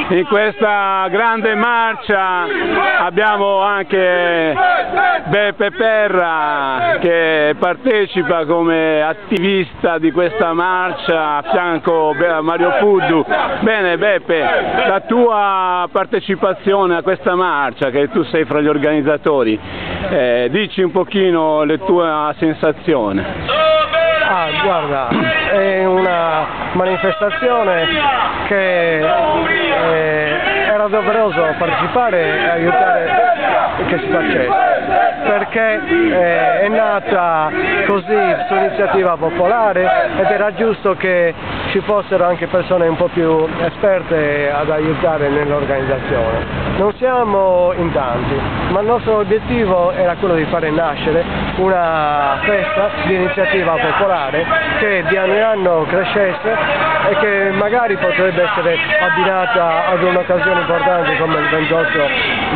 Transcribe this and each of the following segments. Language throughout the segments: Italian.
In questa grande marcia abbiamo anche Beppe Perra che partecipa come attivista di questa marcia a fianco a Mario Puddu. Bene Beppe, la tua partecipazione a questa marcia, che tu sei fra gli organizzatori, dici un pochino le tue sensazioni. Guarda, è una manifestazione che era doveroso partecipare e aiutare che si facesse, perché è nata così su iniziativa popolare ed era giusto che ci fossero anche persone un po' più esperte ad aiutare nell'organizzazione. Non siamo in tanti, ma il nostro obiettivo era quello di fare nascere una festa di iniziativa popolare che di anno in anno crescesse e che magari potrebbe essere abbinata ad un'occasione importante come il 28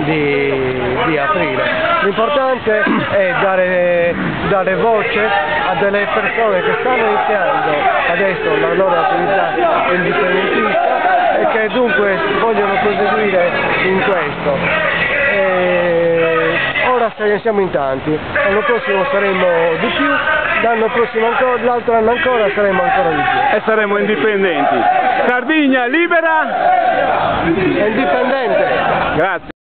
di aprile. L'importante è dare voce a delle persone che stanno iniziando adesso la loro attività indipendentista e che dunque vogliono proseguire in questo. Ora siamo in tanti, l'anno prossimo saremo di più, l'anno prossimo ancora, l'altro anno ancora saremo ancora di più. E saremo indipendenti. Sardigna libera e indipendente. Grazie.